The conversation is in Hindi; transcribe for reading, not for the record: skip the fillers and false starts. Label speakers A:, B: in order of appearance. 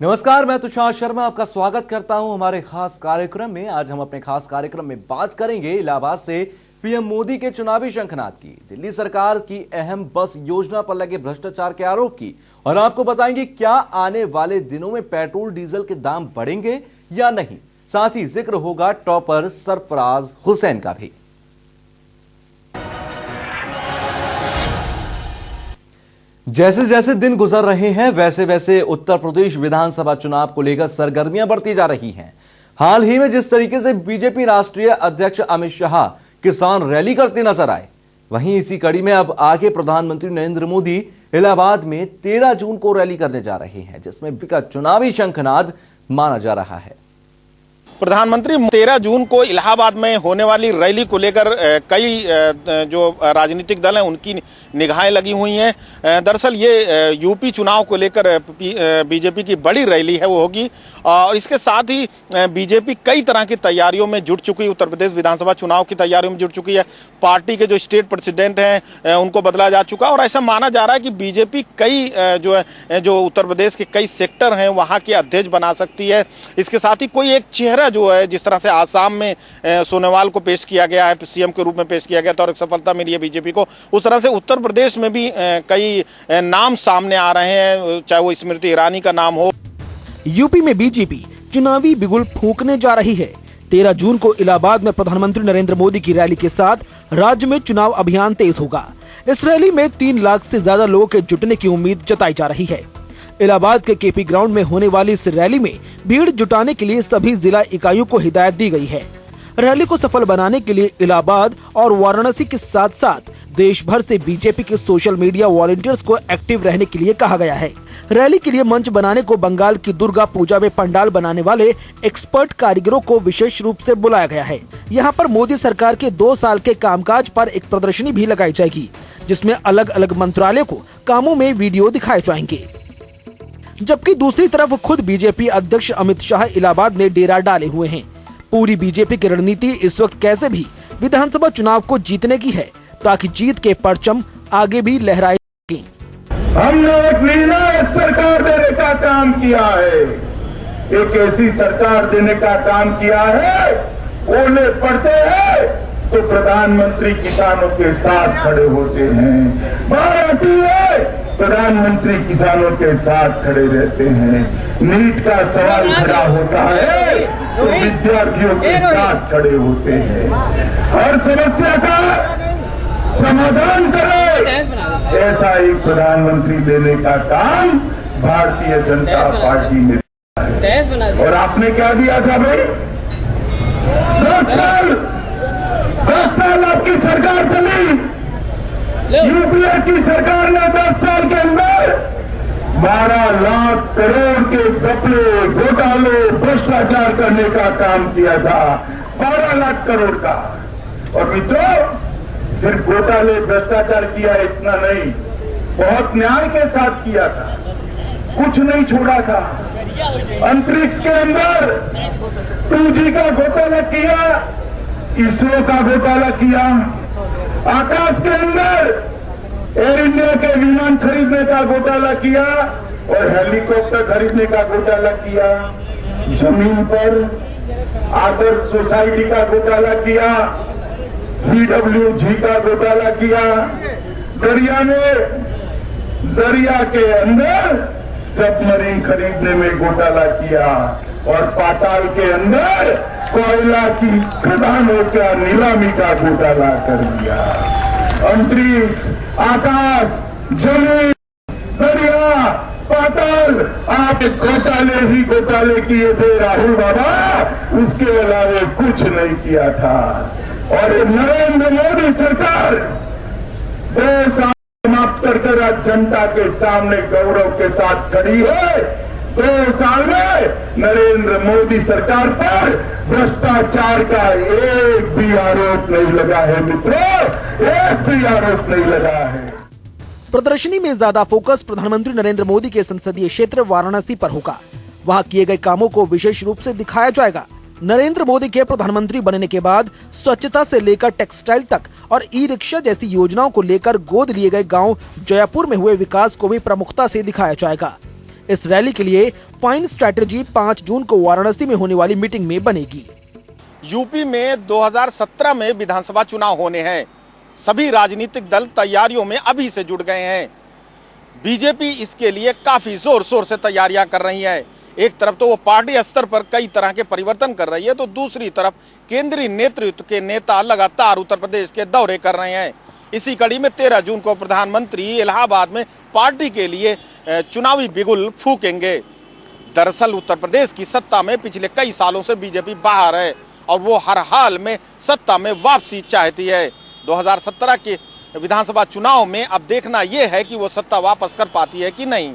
A: नमस्कार, मैं तुषार शर्मा आपका स्वागत करता हूं हमारे खास कार्यक्रम में। आज हम अपने खास कार्यक्रम में बात करेंगे इलाहाबाद से पीएम मोदी के चुनावी शंखनाद की, दिल्ली सरकार की अहम बस योजना पर लगे भ्रष्टाचार के आरोप की, और आपको बताएंगे क्या आने वाले दिनों में पेट्रोल डीजल के दाम बढ़ेंगे या नहीं। साथ ही जिक्र होगा टॉपर सरफराज हुसैन का भी। जैसे जैसे दिन गुजर रहे हैं वैसे वैसे उत्तर प्रदेश विधानसभा चुनाव को लेकर सरगर्मियां बढ़ती जा रही हैं। हाल ही में जिस तरीके से बीजेपी राष्ट्रीय अध्यक्ष अमित शाह किसान रैली करते नजर आए, वहीं इसी कड़ी में अब आगे प्रधानमंत्री नरेंद्र मोदी इलाहाबाद में 13 जून को रैली करने जा रहे हैं, जिसमें उनका चुनावी शंखनाद माना जा रहा है।
B: प्रधानमंत्री 13 जून को इलाहाबाद में होने वाली रैली को लेकर कई जो राजनीतिक दल हैं उनकी निगाहें लगी हुई हैं। दरअसल ये यूपी चुनाव को लेकर बीजेपी की बड़ी रैली है वो होगी, और इसके साथ ही बीजेपी कई तरह की तैयारियों में जुट चुकी है। उत्तर प्रदेश विधानसभा चुनाव की तैयारियों में जुट चुकी है। पार्टी के जो स्टेट प्रेसिडेंट हैं उनको बदला जा चुका है, और ऐसा माना जा रहा है कि बीजेपी कई जो उत्तर प्रदेश के कई सेक्टर हैं वहां के अध्यक्ष बना सकती है। इसके साथ ही कोई एक चेहरा जो है, जिस तरह से आसाम में सोनोवाल को पेश किया गया है, सीएम के रूप में पेश किया गया था और एक सफलता मिली है बीजेपी को, उस तरह से उत्तर प्रदेश में भी कई नाम सामने आ रहे हैं, चाहे वो स्मृति ईरानी का नाम हो।
C: यूपी में बीजेपी चुनावी बिगुल फूंकने जा रही है। 13 जून को इलाहाबाद में प्रधानमंत्री नरेंद्र मोदी की रैली के साथ राज्य में चुनाव अभियान तेज होगा। इस रैली में 3 लाख से ज्यादा लोगों के जुटने की उम्मीद जताई जा रही है। इलाहाबाद के केपी ग्राउंड में होने वाली इस रैली में भीड़ जुटाने के लिए सभी जिला इकाइयों को हिदायत दी गई है। रैली को सफल बनाने के लिए इलाहाबाद और वाराणसी के साथ साथ देश भर से बीजेपी के सोशल मीडिया वॉलंटियर्स को एक्टिव रहने के लिए कहा गया है। रैली के लिए मंच बनाने को बंगाल की दुर्गा पूजा में पंडाल बनाने वाले एक्सपर्ट कारीगरों को विशेष रूप से बुलाया गया है। यहाँ पर मोदी सरकार के 2 साल के कामकाज पर एक प्रदर्शनी भी लगाई जाएगी, जिसमें अलग अलग मंत्रालयों को कामों में वीडियो दिखाए जाएंगे। जबकि दूसरी तरफ खुद बीजेपी अध्यक्ष अमित शाह इलाहाबाद में डेरा डाले हुए हैं। पूरी बीजेपी की रणनीति इस वक्त कैसे भी विधानसभा चुनाव को जीतने की है, ताकि जीत के परचम आगे भी लहराए।
D: हमने एक निर्णायक सरकार देने का काम किया है, एक ऐसी सरकार देने का काम किया है, ओले पड़ते हैं तो प्रधानमंत्री किसानों के साथ खड़े होते हैं। बाराती है, प्रधानमंत्री किसानों के साथ खड़े रहते हैं। नीट का सवाल खड़ा होता है तो विद्यार्थियों के साथ खड़े होते हैं। हर समस्या का समाधान करे, ऐसा एक प्रधानमंत्री देने का काम भारतीय जनता पार्टी में है। और आपने क्या दिया था भाई? 10 साल आपकी सरकार चली। यूपीए की सरकार ने 10 साल के अंदर 12 लाख करोड़ के घपले, घोटाले, भ्रष्टाचार करने का काम किया था। 12 लाख करोड़ का। और मित्रों, सिर्फ घोटाले भ्रष्टाचार किया इतना नहीं, बहुत न्याय के साथ किया था, कुछ नहीं छोड़ा था। अंतरिक्ष के अंदर 2G का घोटाला किया, इसरो का घोटाला किया, आकाश के अंदर एयर इंडिया के विमान खरीदने का घोटाला किया और हेलीकॉप्टर खरीदने का घोटाला किया, जमीन पर आदर्श सोसाइटी का घोटाला किया, CWG का घोटाला किया, दरिया के अंदर सबमरीन खरीदने में घोटाला किया, और पाताल के अंदर कोयला की खदानों का नीलामी का घोटाला कर दिया। अंतरिक्ष, आकाश, जमीन, दरिया, पाताल, आप घोटाले ही घोटाले किए थे राहुल बाबा, उसके अलावा कुछ नहीं किया था। और नरेंद्र मोदी सरकार 2 साल समाप्त कर आज जनता के सामने गौरव के साथ खड़ी है। 2 साल में नरेंद्र मोदी सरकार पर भ्रष्टाचार का एक भी आरोप नहीं लगा है मित्रों, एक भी आरोप नहीं लगा है।
C: प्रदर्शनी में ज्यादा फोकस प्रधानमंत्री नरेंद्र मोदी के संसदीय क्षेत्र वाराणसी पर होगा। वहां किए गए कामों को विशेष रूप से दिखाया जाएगा। नरेंद्र मोदी के प्रधानमंत्री बनने के बाद स्वच्छता से लेकर टेक्सटाइल तक और ई रिक्शा जैसी योजनाओं को लेकर गोद लिए गए गांव जयपुर में हुए विकास को भी प्रमुखता से दिखाया जाएगा। इस रैली के लिए फाइन स्ट्रैटेजी 5 जून को वाराणसी में होने वाली मीटिंग में बनेगी।
B: यूपी में 2017 में विधानसभा चुनाव होने हैं। सभी राजनीतिक दल तैयारियों में अभी से जुट गए हैं। बीजेपी इसके लिए काफी जोर शोर से तैयारियां कर रही है। एक तरफ तो वो पार्टी स्तर पर कई तरह के परिवर्तन कर रही है, तो दूसरी तरफ केंद्रीय नेतृत्व के नेता लगातार उत्तर प्रदेश के दौरे कर रहे हैं। इसी कड़ी में 13 जून को प्रधानमंत्री इलाहाबाद में पार्टी के लिए चुनावी बिगुल फूकेंगे। दरअसल उत्तर प्रदेश की सत्ता में पिछले कई सालों से बीजेपी बाहर है और वो हर हाल में सत्ता में वापसी चाहती है। 2017 के विधानसभा चुनाव में अब देखना यह है कि वो सत्ता वापस कर पाती है कि नहीं।